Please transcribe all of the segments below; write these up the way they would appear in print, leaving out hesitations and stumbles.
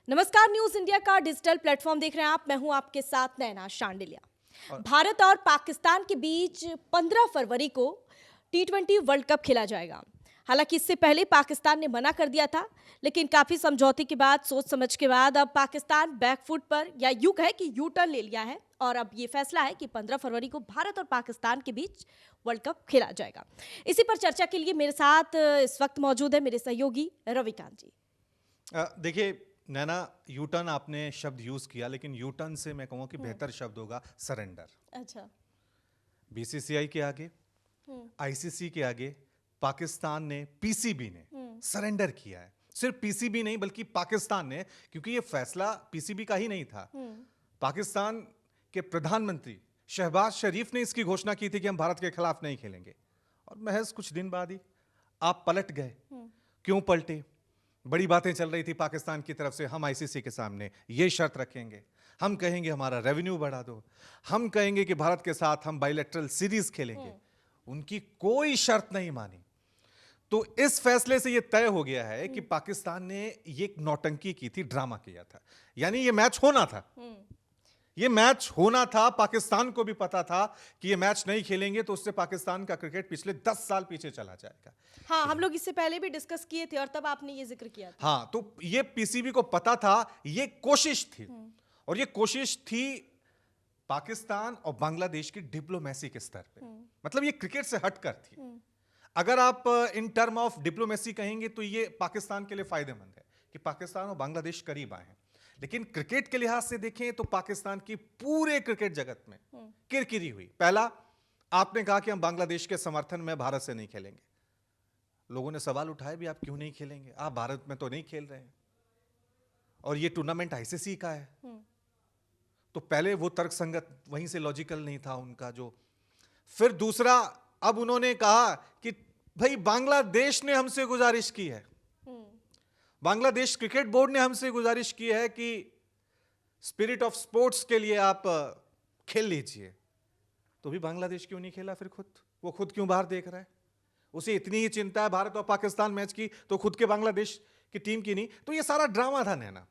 नमस्कार, news India का digital platform देख रहे हैं आप। मैं हूं आपके साथ नैना शांडिलिया। और भारत और पाकिस्तान के बीच 15 फरवरी को T20 वर्ल्ड कप खेला जाएगा। हालांकि इससे पहले पाकिस्तान ने मना कर दिया था, लेकिन काफी समझौते के बाद, सोच समझ के बाद अब पाकिस्तान बैकफुट पर, या यूं कहे कि यू टर्न ले लिया है और अब ये फैसला है कि 15 फरवरी को भारत और पाकिस्तान के बीच वर्ल्ड कप खेला जाएगा। इसी पर चर्चा के लिए मेरे साथ इस वक्त मौजूद है मेरे सहयोगी रविकांत जी। देखिए नैना, यू टर्न आपने शब्द यूज किया, लेकिन यू टर्न से मैं कहूँगा कि बेहतर शब्द होगा सरेंडर। अच्छा। बीसीसीआई के आगे, आईसीसी के आगे पाकिस्तान ने, पीसीबी ने सरेंडर किया है। सिर्फ पीसीबी नहीं बल्कि पाकिस्तान ने, क्योंकि ये फैसला पीसीबी का ही नहीं था। पाकिस्तान के प्रधानमंत्री शहबाज शरीफ ने इसकी घोषणा की थी कि हम भारत के खिलाफ नहीं खेलेंगे, और महज कुछ दिन बाद ही आप पलट गए। क्यों पलटे? बड़ी बातें चल रही थी पाकिस्तान की तरफ से, हम आईसीसी के सामने ये शर्त रखेंगे, हम कहेंगे हमारा रेवेन्यू बढ़ा दो, हम कहेंगे कि भारत के साथ हम बायलैटरल सीरीज खेलेंगे। उनकी कोई शर्त नहीं मानी। तो इस फैसले से यह तय हो गया है कि पाकिस्तान ने ये एक नौटंकी की थी, ड्रामा किया था। यानी ये मैच होना था, ये मैच होना था। पाकिस्तान को भी पता था कि ये मैच नहीं खेलेंगे तो उससे पाकिस्तान का क्रिकेट पिछले 10 साल पीछे चला जाएगा। हाँ, हम लोग इससे पहले भी डिस्कस किए थे और तब आपने ये जिक्र किया था। हाँ, तो ये पीसीबी को पता था, ये कोशिश थी, और ये कोशिश थी पाकिस्तान और बांग्लादेश की डिप्लोमेसी के स्तर पे। मतलब ये क्रिकेट से हटकर थी। अगर आप इन टर्म ऑफ डिप्लोमेसी कहेंगे तो ये पाकिस्तान के लिए फायदेमंद है कि पाकिस्तान और बांग्लादेश करीब आए हैं। लेकिन क्रिकेट के लिहाज से देखें तो पाकिस्तान की पूरे क्रिकेट जगत में किरकिरी हुई। पहला, आपने कहा कि हम बांग्लादेश के समर्थन में भारत से नहीं खेलेंगे। लोगों ने सवाल उठाए भी, आप क्यों नहीं खेलेंगे? आप भारत में तो नहीं खेल रहे हैं और ये टूर्नामेंट आईसीसी का है। तो पहले वो तर्कसंगत, वहीं से लॉजिकल नहीं था उनका जो। फिर दूसरा, अब उन्होंने कहा कि भाई बांग्लादेश ने हमसे गुजारिश की है, बांग्लादेश क्रिकेट बोर्ड ने हमसे गुजारिश की है कि स्पिरिट ऑफ स्पोर्ट्स के लिए आप खेल लीजिए। तो भी बांग्लादेश क्यों नहीं खेला? फिर वो खुद क्यों बाहर देख रहा है? उसे इतनी ही चिंता है भारत और पाकिस्तान मैच की, तो खुद के बांग्लादेश की टीम की नहीं। तो ये सारा ड्रामा था नैना,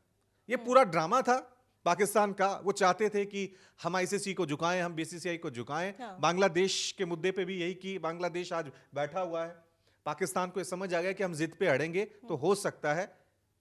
ये पूरा ड्रामा था पाकिस्तान का। वो चाहते थे कि हम आईसीसी को झुकाएं, हम बीसीसीआई को झुकाएं। हाँ। बांग्लादेश के मुद्दे पे भी यही कि बांग्लादेश आज बैठा हुआ है। पाकिस्तान को ये समझ आ गया कि हम जिद पे अड़ेंगे तो हो सकता है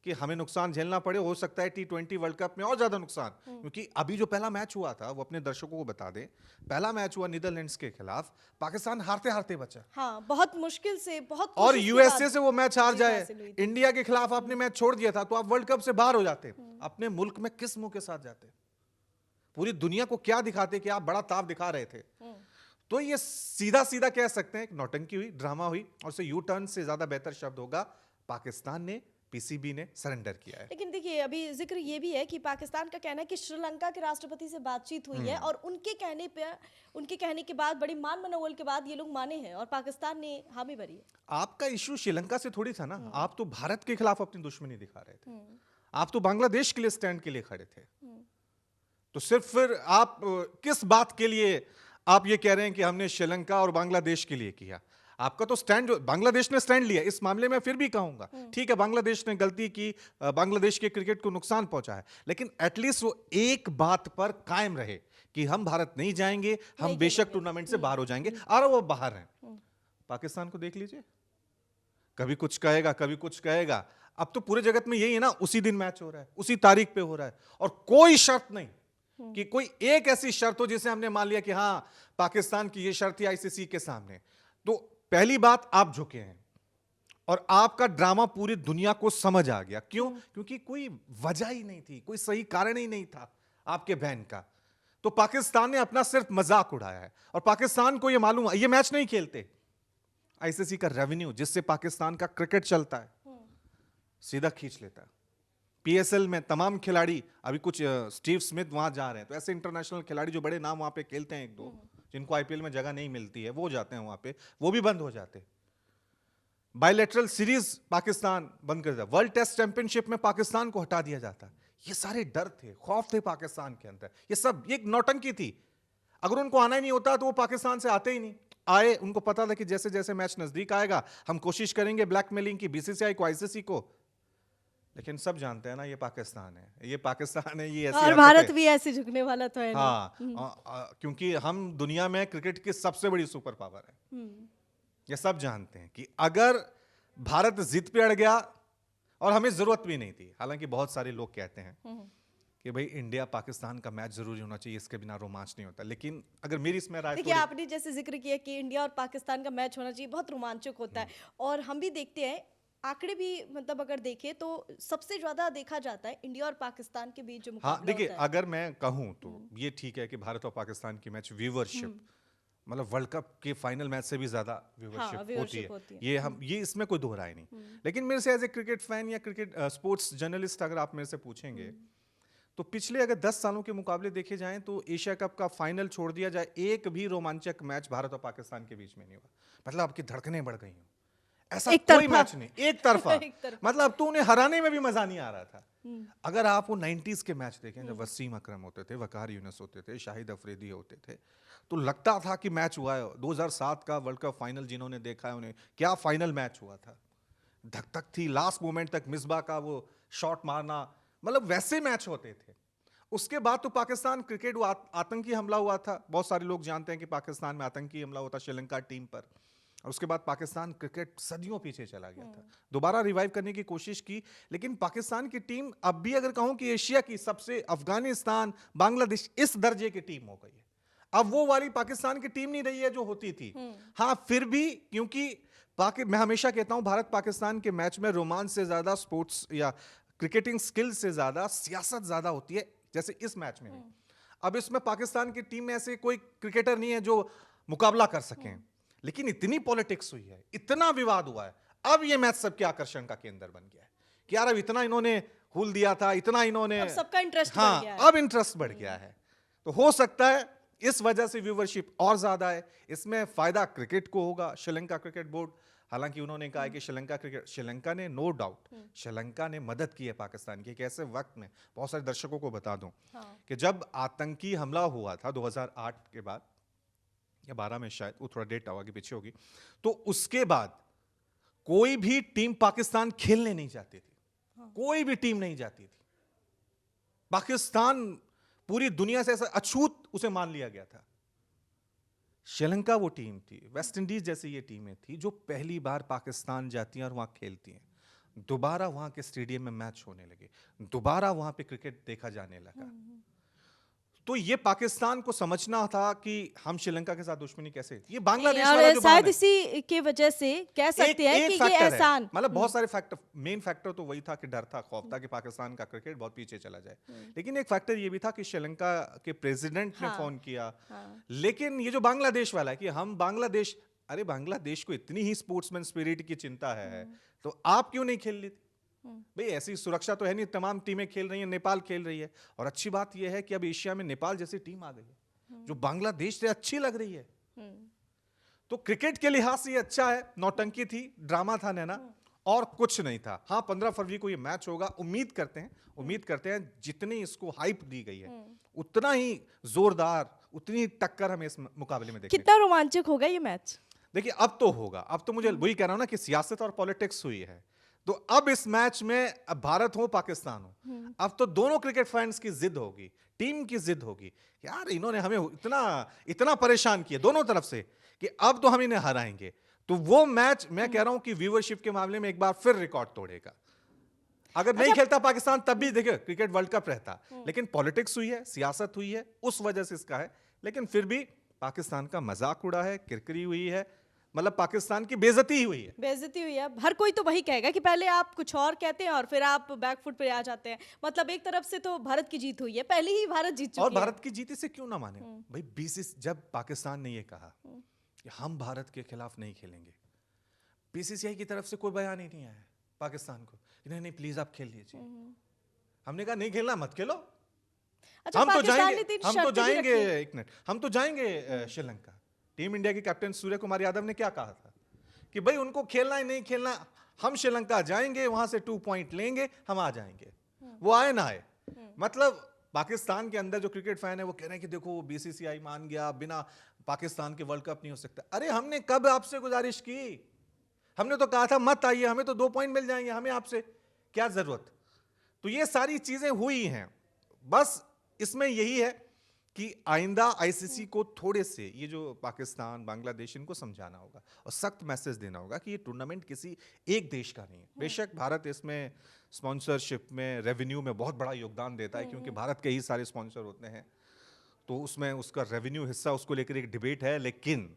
कि हमें नुकसान झेलना पड़े, हो सकता है T20 वर्ल्ड कप में और ज्यादा नुकसान। क्योंकि अभी जो पहला मैच हुआ था, वो अपने दर्शकों को बता दें, पहला मैच हुआ नीदरलैंड्स के खिलाफ, पाकिस्तान हारते हारते बचा। हाँ, बहुत मुश्किल से, बहुत और कोशिश के यूएसए बाद से वो मैच हार जीत जाए, हासिल हुई थी। इंडिया के खिलाफ आपने मैच छोड़ दिया था, तो आप वर्ल्ड कप से बाहर हो जाते। अपने मुल्क में किस मुंह के साथ जाते? पूरी दुनिया को क्या दिखाते कि आप बड़ा ताव दिखा रहे थे? तो ये सीधा सीधा कह सकते हैं, नौटंकी हुई, ड्रामा हुई, और उसे यू टर्न से ज्यादा बेहतर शब्द होगा पाकिस्तान ने, पीसीबी ने सरेंडर किया है। लेकिन देखिए, अभी जिक्र ये भी है कि पाकिस्तान का कहना है कि श्रीलंका के राष्ट्रपति से बातचीत हुई है और उनके कहने के बाद, बड़ी मान मनोबल के बाद ये लोग माने हैं और पाकिस्तान ने हामी भरी है। आपका इश्यू श्रीलंका से थोड़ी था ना। आप तो भारत के खिलाफ अपनी दुश्मनी दिखा रहे थे, आप तो बांग्लादेश के लिए स्टैंड के लिए खड़े थे। तो सिर्फ फिर आप किस बात के लिए आप ये कह रहे हैं कि हमने श्रीलंका और बांग्लादेश के लिए किया? आपका तो स्टैंड, जो बांग्लादेश ने स्टैंड लिया इस मामले में, फिर भी कहूंगा ठीक है, बांग्लादेश ने गलती की, बांग्लादेश के क्रिकेट को नुकसान पहुंचा है, लेकिन एटलीस्ट वो एक बात पर कायम रहे कि हम भारत नहीं जाएंगे, हम बेशक टूर्नामेंट से बाहर हो जाएंगे, और वो बाहर हैं। पाकिस्तान को देख लीजिए, कभी कुछ कहेगा, कभी कुछ कहेगा। अब तो पूरे जगत में यही है ना, उसी दिन मैच हो रहा है, उसी तारीख पे हो रहा है, और कोई शर्त नहीं कि कोई एक ऐसी शर्त हो जिसे हमने मान लिया कि हां पाकिस्तान की ये शर्त थी आईसीसी के सामने। तो पहली बात, आप झुके हैं और आपका ड्रामा पूरी दुनिया को समझ आ गया। क्यों? क्योंकि कोई वजह ही नहीं थी, कोई सही कारण ही नहीं था आपके बैन का। तो पाकिस्तान ने अपना सिर्फ मजाक उड़ाया है, और पाकिस्तान को यह मालूम है ये मैच नहीं खेलते, आईसीसी का रेवेन्यू जिससे पाकिस्तान का क्रिकेट चलता है सीधा खींच लेता है। पीएसएल में तमाम खिलाड़ी, अभी कुछ स्टीव स्मिथ वहां जा रहे हैं, तो ऐसे इंटरनेशनल खिलाड़ी जो बड़े नाम वहां पे खेलते हैं, एक दो जिनको आईपीएल में जगह नहीं मिलती है, वो जाते हैं वहां पे, वो भी बंद हो जाते। बायलैटरल सीरीज पाकिस्तान बंद कर दिया, वर्ल्ड टेस्ट चैंपियनशिप में पाकिस्तान को हटा दिया जाता। ये सारे डर थे, खौफ थे पाकिस्तान के अंदर, ये सब ये नौटंकी थी। अगर उनको आना ही नहीं होता तो वो पाकिस्तान से आते ही नहीं। आए, उनको पता था कि जैसे जैसे मैच नजदीक आएगा हम कोशिश करेंगे ब्लैकमेलिंग की, बीसीसीआई को, आईसीसी को। लेकिन सब जानते हैं ना ये पाकिस्तान है, ये पाकिस्तान है, ये ऐसी और हरकतें। भारत भी ऐसे झुकने वाला तो है नहीं। हाँ, क्योंकि हम दुनिया में क्रिकेट की सबसे बड़ी सुपर पावर है, ये सब जानते हैं कि अगर भारत जिद पे अड़ गया, और हमें जरूरत भी नहीं थी, हालांकि बहुत सारे लोग कहते हैं कि भाई इंडिया पाकिस्तान का मैच जरूरी होना चाहिए, इसके बिना रोमांच नहीं होता, लेकिन अगर मेरी इसमें राय देखिए, आपने जैसे जिक्र किया कि इंडिया और पाकिस्तान का मैच होना चाहिए, बहुत रोमांचक होता है, और हम भी देखते हैं, आंकड़े भी मतलब अगर देखें तो सबसे ज्यादा देखा जाता है इंडिया और पाकिस्तान के बीच जो हाँ मुकाबला देखिए, होता है। अगर मैं कहूं तो ये ठीक है कि भारत और पाकिस्तान की मैच व्यूवरशिप, मतलब वर्ल्ड कप के फाइनल मैच से भी ज्यादा व्यूवरशिप होती viewership है, होती है। ये इसमें कोई दो राय नहीं। लेकिन मेरे से एज ए क्रिकेट फैन या क्रिकेट स्पोर्ट्स जर्नलिस्ट अगर आप मेरे से पूछेंगे, तो पिछले अगर 10 सालों के मुकाबले देखे जाएं तो एशिया कप का फाइनल छोड़ दिया जाए, एक भी रोमांचक मैच भारत और पाकिस्तान के बीच में नहीं हुआ। मतलब आपकी धड़कनें बढ़ गई हो, ऐसा एक कोई तरफा। मैच नहीं, एक तरफा। एक तरफा। मतलब अब तो उन्हें हराने में भी मजा नहीं आ रहा था। अगर आप वो 90s के मैच देखें, जब वसीम अकरम होते थे, वकार यूनुस होते थे, शाहिद अफरीदी होते थे, तो लगता था कि मैच हुआ है। 2007 का वर्ल्ड कप फाइनल जिन्होंने देखा है, उन्हें क्या फाइनल मैच हुआ था, धक धक थी, लास्ट मोमेंट तक मिसबा का वो शॉट मारना, मतलब वैसे मैच होते थे। उसके बाद तो पाकिस्तान क्रिकेट आतंकी हमला हुआ था, बहुत सारे लोग जानते हैं कि पाकिस्तान में आतंकी हमला हुआ था श्रीलंका टीम पर, और उसके बाद पाकिस्तान क्रिकेट सदियों पीछे चला गया था। दोबारा रिवाइव करने की कोशिश की, लेकिन पाकिस्तान की टीम अब भी अगर कहूं कि एशिया की सबसे, अफगानिस्तान, बांग्लादेश इस दर्जे की टीम हो गई है। अब वो वाली पाकिस्तान की टीम नहीं रही है जो होती थी। हाँ, फिर भी क्योंकि मैं हमेशा कहता हूं भारत पाकिस्तान के मैच में रोमांच से ज्यादा, स्पोर्ट्स या क्रिकेटिंग स्किल से ज्यादा सियासत ज्यादा होती है, जैसे इस मैच में भी। अब इसमें पाकिस्तान की टीम में ऐसे कोई क्रिकेटर नहीं है जो मुकाबला कर सकें, लेकिन इतनी पॉलिटिक्स हुई है, इतना विवाद हुआ है, अब ये मैच सबके आकर्षण का केंद्र बन गया है कि यार अब इतना इन्होंने हुल दिया था, इतना इन्होंने, अब सबका इंटरेस्ट हाँ, बढ़ गया है। अब इंटरेस्ट बढ़ गया है। तो हो सकता है इस वजह से व्यूवरशिप और ज्यादा है। इसमें फायदा क्रिकेट को होगा, श्रीलंका क्रिकेट बोर्ड, हालांकि उन्होंने कहा है कि श्रीलंका ने नो डाउट, श्रीलंका ने मदद की है पाकिस्तान की। एक ऐसे वक्त में, बहुत सारे दर्शकों को बता दूं कि जब आतंकी हमला हुआ था 2008 के बाद या 12 में, शायद वो थोड़ा डेट आगे पीछे होगी, तो उसके बाद कोई भी टीम पाकिस्तान खेलने नहीं जाती थी, कोई भी टीम नहीं जाती थी। पाकिस्तान पूरी दुनिया से ऐसा अछूत उसे मान लिया गया था। श्रीलंका वो टीम थी, वेस्ट इंडीज जैसी ये टीमें थी जो पहली बार पाकिस्तान जाती हैं और वहां खेलती हैं। दोबारा वहां के स्टेडियम में मैच होने लगे, दोबारा वहां पे क्रिकेट देखा जाने लगा। तो ये पाकिस्तान को समझना था कि हम श्रीलंका के साथ दुश्मनी कैसे, ये बांग्लादेश वाला जो शायद बहाना है, इसी के वजह से कह सकते हैं कि ये फैक्टर है। एहसान, मतलब बहुत सारे फैक्टर, मेन फैक्टर तो वही था कि डर था, खौफ था कि पाकिस्तान का क्रिकेट बहुत पीछे चला जाए। लेकिन एक फैक्टर ये भी था कि श्रीलंका के प्रेसिडेंट ने फोन किया। लेकिन ये जो बांग्लादेश वाला है कि हम बांग्लादेश, अरे बांग्लादेश को इतनी ही स्पोर्ट्समैन स्पिरिट की चिंता है, तो आप क्यों नहीं खेल लेते भाई? ऐसी सुरक्षा तो है नहीं, तमाम टीमें खेल रही हैं, नेपाल खेल रही है, और अच्छी बात यह है कि अब एशिया में नेपाल जैसी टीम आ गई है जो बांग्लादेश से अच्छी लग रही है। तो क्रिकेट के लिहाज से ये अच्छा है। नौटंकी थी, ड्रामा था नैना, और कुछ नहीं था। हाँ, 15 फरवरी को ये मैच होगा। उम्मीद करते हैं जितनी इसको हाइप दी गई है उतना ही जोरदार, उतनी ही टक्कर हमें इस मुकाबले में देखने। कितना रोमांचक होगा ये मैच? देखिए, अब तो होगा। अब तो मुझे वही कह रहा हूं ना कि सियासत और पॉलिटिक्स हुई है, तो अब इस मैच में अब भारत हो पाकिस्तान हो, अब तो दोनों क्रिकेट फैंस की जिद होगी, टीम की जिद होगी, यार इन्होंने हमें इतना परेशान किया दोनों तरफ से कि अब तो हम इन्हें हराएंगे। तो वो मैच, मैं कह रहा हूं कि व्यूवरशिप के मामले में एक बार फिर रिकॉर्ड तोड़ेगा। अगर नहीं खेलता पाकिस्तान तब भी देखिए क्रिकेट वर्ल्ड कप रहता, लेकिन पॉलिटिक्स हुई है, सियासत हुई है, उस वजह से इसका है। लेकिन फिर भी पाकिस्तान का मजाक उड़ा है, किरकिरी हुई है, मतलब पाकिस्तान की बेइज्जती हुई है। बेइज्जती हुई है। हर कोई तो वही कहेगा कि पहले आप कुछ और कहते हैं और फिर आप बैकफुट पे आ जाते हैं। मतलब एक तरफ से तो भारत की जीत हुई है, पहले ही भारत जीत चुकी है। और भारत की जीत से क्यों ना माने भाई? बीसीसीआई, जब पाकिस्तान ने ये कहा कि हम भारत के खिलाफ नहीं खेलेंगे, बीसीसीआई की तरफ से कोई बयान ही नहीं आया पाकिस्तान को, नहीं नहीं प्लीज आप खेल लीजिए। हमने कहा नहीं खेलना मत खेलो, अच्छा, हम तो पाकिस्तान ने जाएंगे, तीन हम तो शर्तें भी जाएंगे, रखी। एक मिनट, हम तो जाएंगे श्रीलंका। टीम इंडिया के कैप्टन सूर्य कुमार यादव ने क्या कहा था कि भाई उनको खेलना ही नहीं खेलना, हम श्रीलंका जाएंगे, वहां से 2 पॉइंट लेंगे, हम आ जाएंगे। वो आए ना आए, मतलब पाकिस्तान के अंदर जो क्रिकेट फैन है वो कह रहे हैं कि देखो बीसीसीआई मान गया, बिना पाकिस्तान के वर्ल्ड कप नहीं हो सकता। अरे हमने कब आपसे गुजारिश की? हमने तो कहा था मत आइए, हमें तो 2 पॉइंट मिल जाएंगे, हमें आपसे क्या जरूरत? तो ये सारी चीजें हुई हैं। बस इसमें यही है कि आइंदा आईसीसी को थोड़े से ये जो पाकिस्तान, बांग्लादेश, इनको समझाना होगा और सख्त मैसेज देना होगा कि ये टूर्नामेंट किसी एक देश का नहीं है। बेशक भारत इसमें स्पॉन्सरशिप में, रेवेन्यू में बहुत बड़ा योगदान देता है, क्योंकि भारत के ही सारे स्पॉन्सर होते हैं, तो उसमें उसका रेवेन्यू हिस्सा, उसको लेकर एक डिबेट है। लेकिन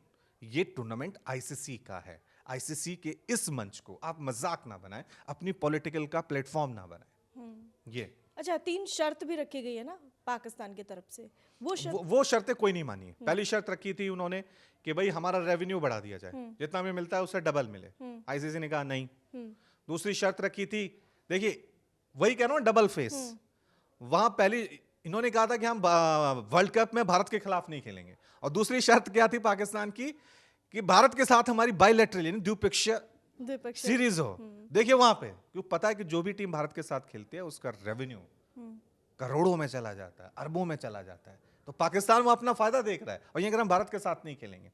ये टूर्नामेंट आईसीसी का है। आईसीसी के इस मंच को आप मजाक ना बनाएं, अपनी पॉलिटिकल का प्लेटफॉर्म ना बनाएं। ये अच्छा, 3 शर्त भी रखी गई है ना पाकिस्तान की तरफ से, वो शर्तें कोई नहीं मानी। पहली शर्त रखी थी उन्होंने कि भाई हमारा रेवेन्यू बढ़ा दिया जाए, जितना हमें मिलता है उससे डबल मिले। आईसीसी ने कहा नहीं। दूसरी शर्त रखी थी, देखिए वही कह रहा हूं, डबल फेस। वहां पहली इन्होंने कहा था कि हम वर्ल्ड कप में भारत के खिलाफ नहीं खेलेंगे, और दूसरी शर्त क्या थी पाकिस्तान की कि भारत के साथ हमारी बायलैटरल यानी द्विपक्षीय सीरीज हो। देखिए वहां पे, क्योंकि पता है कि जो भी टीम भारत के साथ खेलती है उसका रेवेन्यू करोड़ों में चला जाता है, अरबों में चला जाता है। तो पाकिस्तान वो अपना फायदा देख रहा है, और ये अगर हम भारत के साथ नहीं खेलेंगे।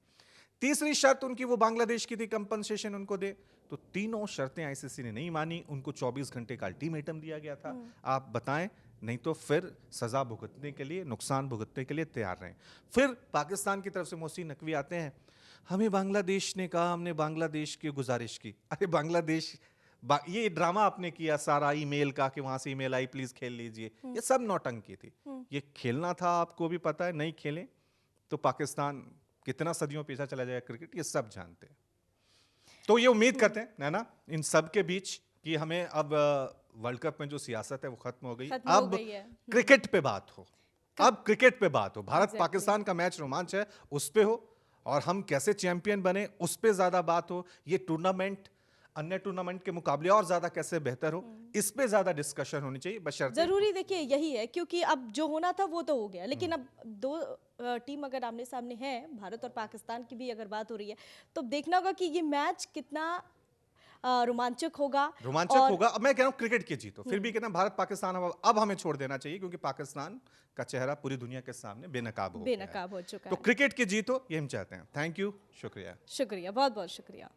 तीसरी शर्त उनकी वो बांग्लादेश की थी, कंपनसेशन उनको दे। तो तीनों शर्तें आईसीसी ने नहीं मानी। उनको 24 घंटे का अल्टीमेटम दिया गया था, आप बताएं, नहीं तो फिर सजा भुगतने के लिए, नुकसान भुगतने के लिए तैयार रहें। फिर पाकिस्तान की तरफ से मोहसिन नकवी आते हैं, हमें बांग्लादेश ने कहा, हमने बांग्लादेश की गुजारिश की। अरे बांग्लादेश, ये ड्रामा आपने किया सारा ईमेल का कि वहां से ईमेल आई प्लीज खेल लीजिए, ये सब नौटंकी थी। ये खेलना था, आपको भी पता है, नहीं खेलें तो पाकिस्तान कितना सदियों पीछे चला जाएगा क्रिकेट, ये सब जानते हैं। तो ये उम्मीद करते हैं है ना, इन सब के बीच कि हमें अब वर्ल्ड कप में जो सियासत है वो खत्म हो गई, अब क्रिकेट पे बात हो। अब क्रिकेट पे बात हो, भारत पाकिस्तान का मैच रोमांच है उस पे हो, और हम कैसे चैंपियन बने उस पे ज्यादा बात हो। ये टूर्नामेंट अन्य टूर्नामेंट के मुकाबले और ज्यादा कैसे बेहतर हो, इस पे ज्यादा डिस्कशन होनी चाहिए। बशर्ते जरूरी देखिए यही है, क्योंकि अब जो होना था वो तो हो गया, लेकिन अब 2 टीम अगर आमने सामने है, भारत और पाकिस्तान की भी अगर बात हो रही है, तो देखना होगा कि ये मैच कितना रोमांचक होगा। अब मैं कह रहा हूँ क्रिकेट की जीतो, फिर भी कहना भारत पाकिस्तान अब हमें छोड़ देना चाहिए, क्योंकि पाकिस्तान का चेहरा पूरी दुनिया के सामने बेनकाब हो चुका है। तो क्रिकेट की जीतो, ये हम चाहते हैं। थैंक यू, शुक्रिया। शुक्रिया, बहुत बहुत शुक्रिया।